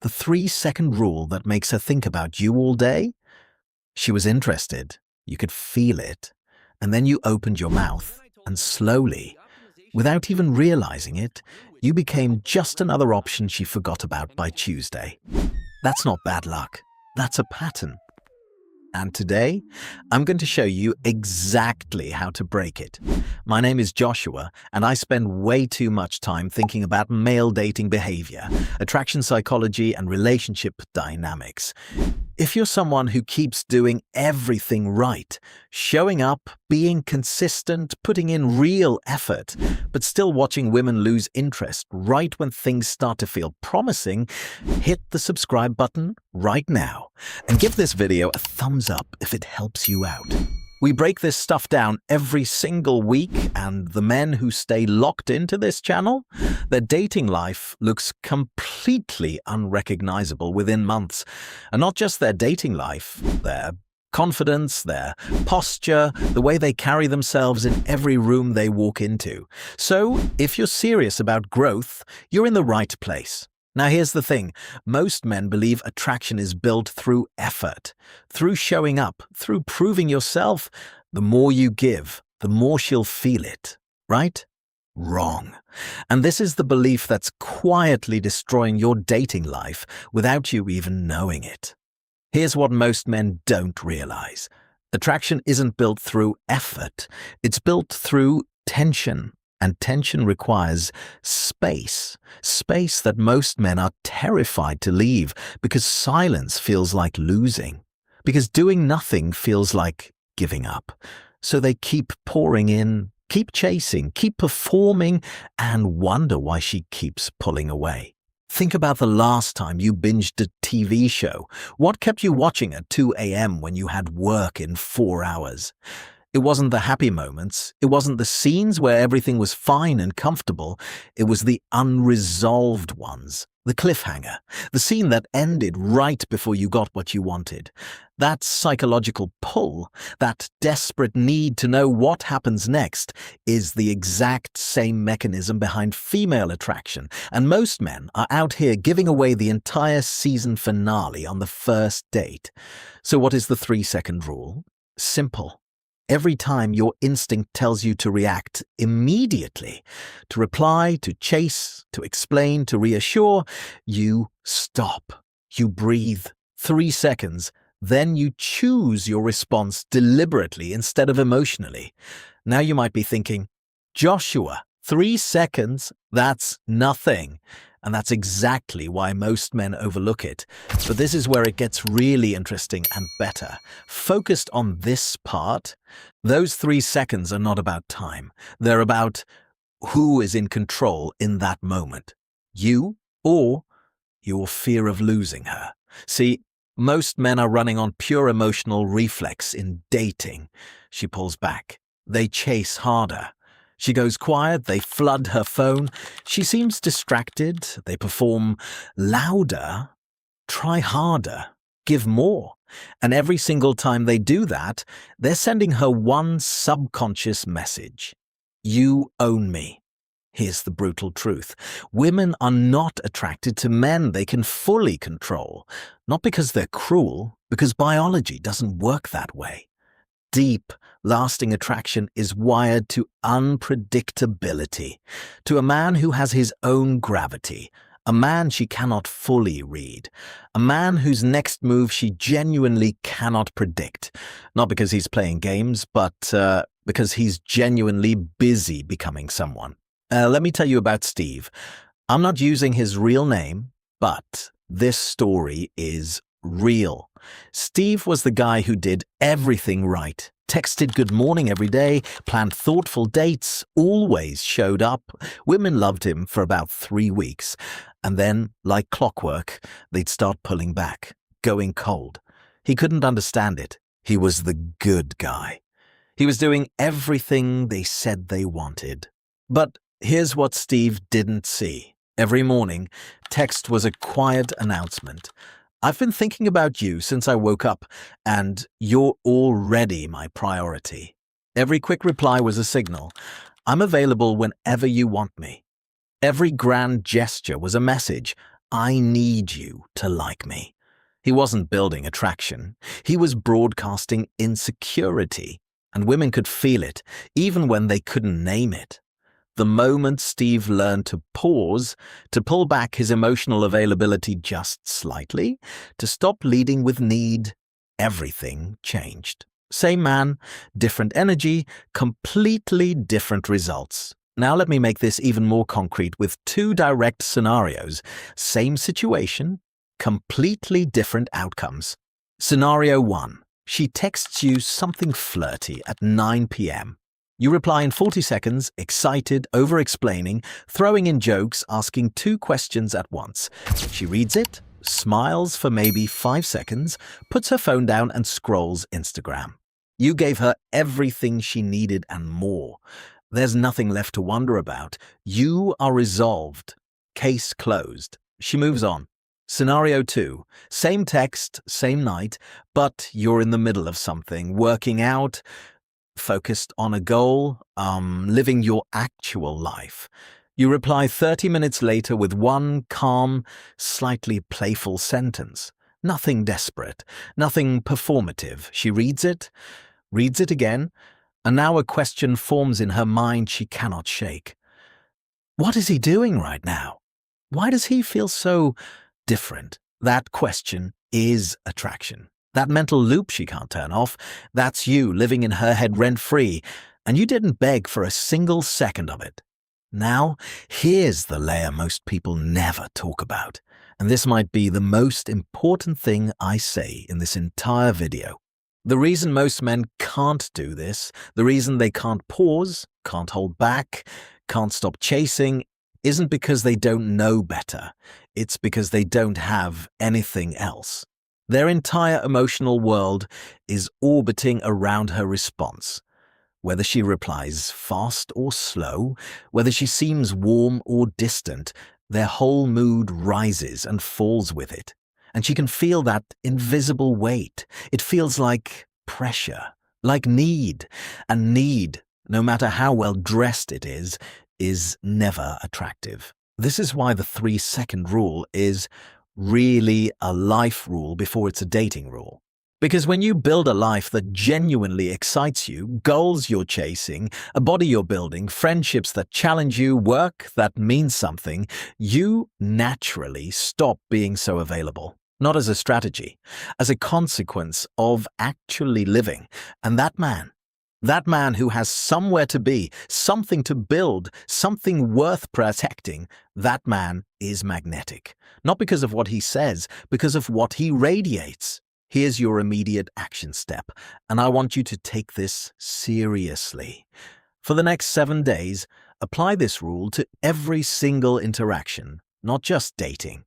The 3-second rule that makes her think about you all day? She was interested. You could feel it. And then you opened your mouth, and slowly, without even realizing it, you became just another option she forgot about by Tuesday. That's not bad luck. That's a pattern. And today, I'm going to show you exactly how to break it. My name is Joshua, and I spend way too much time thinking about male dating behavior, attraction psychology, and relationship dynamics. If you're someone who keeps doing everything right, showing up, being consistent, putting in real effort, but still watching women lose interest right when things start to feel promising, hit the subscribe button right now and give this video a thumbs up if it helps you out. We break this stuff down every single week, and the men who stay locked into this channel, their dating life looks completely unrecognizable within months. And not just their dating life, their confidence, their posture, the way they carry themselves in every room they walk into. So, if you're serious about growth, you're in the right place. Now here's the thing, most men believe attraction is built through effort, through showing up, through proving yourself. The more you give, the more she'll feel it, right? Wrong. And this is the belief that's quietly destroying your dating life without you even knowing it. Here's what most men don't realize. Attraction isn't built through effort, it's built through tension. And tension requires space that most men are terrified to leave because silence feels like losing, because doing nothing feels like giving up. So they keep pouring in, keep chasing, keep performing, and wonder why she keeps pulling away. Think about the last time you binged a TV show. What kept you watching at 2 a.m. when you had work in 4 hours? It wasn't the happy moments, it wasn't the scenes where everything was fine and comfortable, it was the unresolved ones, the cliffhanger, the scene that ended right before you got what you wanted. That psychological pull, that desperate need to know what happens next, is the exact same mechanism behind female attraction, and most men are out here giving away the entire season finale on the first date. So what is the 3-second rule? Simple. Every time your instinct tells you to react immediately, to reply, to chase, to explain, to reassure, you stop. You breathe 3 seconds, then you choose your response deliberately instead of emotionally. Now you might be thinking, Joshua, 3 seconds, that's nothing. And that's exactly why most men overlook it. But this is where it gets really interesting and better. Focused on this part, those 3 seconds are not about time. They're about who is in control in that moment. You or your fear of losing her. See, most men are running on pure emotional reflex in dating. She pulls back. They chase harder. She goes quiet, they flood her phone. She seems distracted, they perform louder, try harder, give more. And every single time they do that, they're sending her one subconscious message. You own me. Here's the brutal truth. Women are not attracted to men they can fully control. Not because they're cruel, because biology doesn't work that way. Deep, lasting attraction is wired to unpredictability, to a man who has his own gravity, a man she cannot fully read, a man whose next move she genuinely cannot predict, not because he's playing games, but because he's genuinely busy becoming someone. Let me tell you about Steve. I'm not using his real name, but this story is real. Steve was the guy who did everything right, texted good morning every day, planned thoughtful dates, always showed up. Women loved him for about 3 weeks. And then, like clockwork, they'd start pulling back, going cold. He couldn't understand it. He was the good guy. He was doing everything they said they wanted. But here's what Steve didn't see. Every morning, text was a quiet announcement. I've been thinking about you since I woke up, and you're already my priority. Every quick reply was a signal. I'm available whenever you want me. Every grand gesture was a message. I need you to like me. He wasn't building attraction. He was broadcasting insecurity, and women could feel it, even when they couldn't name it. The moment Steve learned to pause, to pull back his emotional availability just slightly, to stop leading with need, everything changed. Same man, different energy, completely different results. Now let me make this even more concrete with two direct scenarios. Same situation, completely different outcomes. Scenario 1. She texts you something flirty at 9 p.m. You reply in 40 seconds, excited, over-explaining, throwing in jokes, asking 2 questions at once. She reads it, smiles for maybe 5 seconds, puts her phone down and scrolls Instagram. You gave her everything she needed and more. There's nothing left to wonder about. You are resolved. Case closed. She moves on. Scenario 2. Same text, same night, but you're in the middle of something, working out, focused on a goal, living your actual life. You reply 30 minutes later with one calm, slightly playful sentence. Nothing desperate, nothing performative. She reads it again, and now a question forms in her mind she cannot shake. What is he doing right now? Why does he feel so different? That question is attraction. That mental loop she can't turn off, that's you living in her head rent-free, and you didn't beg for a single second of it. Now, here's the layer most people never talk about, and this might be the most important thing I say in this entire video. The reason most men can't do this, the reason they can't pause, can't hold back, can't stop chasing, isn't because they don't know better. It's because they don't have anything else. Their entire emotional world is orbiting around her response. Whether she replies fast or slow, whether she seems warm or distant, their whole mood rises and falls with it. And she can feel that invisible weight. It feels like pressure, like need. And need, no matter how well dressed it is never attractive. This is why the 3-second rule is really a life rule before it's a dating rule. Because when you build a life that genuinely excites you, goals you're chasing, a body you're building, friendships that challenge you, work that means something, you naturally stop being so available. Not as a strategy, as a consequence of actually living. And that man who has somewhere to be, something to build, something worth protecting, that man is magnetic. Not because of what he says, because of what he radiates. Here's your immediate action step, and I want you to take this seriously. For the next 7 days, apply this rule to every single interaction, not just dating.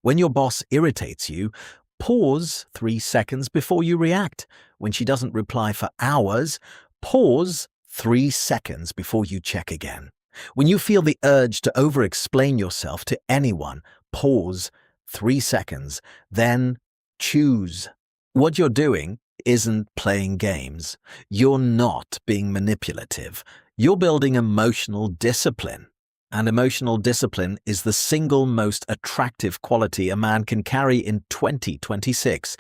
When your boss irritates you, pause 3 seconds before you react. When she doesn't reply for hours, pause 3 seconds before you check again. When you feel the urge to over-explain yourself to anyone, pause 3 seconds, then choose. What you're doing isn't playing games. You're not being manipulative. You're building emotional discipline. And emotional discipline is the single most attractive quality a man can carry in 2026,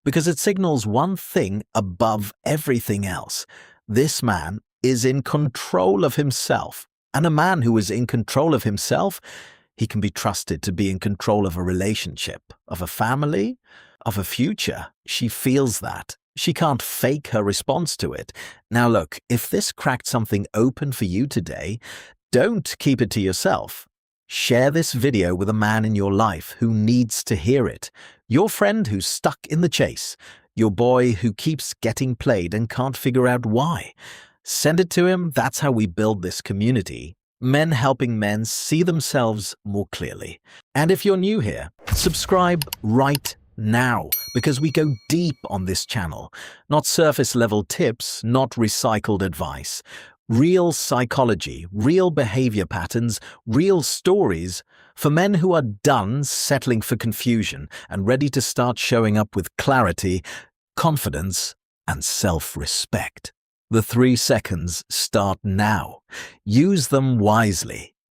because it signals one thing above everything else. This man is in control of himself. And a man who is in control of himself, he can be trusted to be in control of a relationship, of a family, of a future. She feels that. She can't fake her response to it. Now look, if this cracked something open for you today, don't keep it to yourself. Share this video with a man in your life who needs to hear it. Your friend who's stuck in the chase. Your boy who keeps getting played and can't figure out why. Send it to him. That's how we build this community. Men helping men see themselves more clearly. And if you're new here, subscribe right now, because we go deep on this channel. Not surface-level tips, not recycled advice. Real psychology, real behavior patterns, real stories for men who are done settling for confusion and ready to start showing up with clarity, confidence, and self-respect. The 3 seconds start now. Use them wisely.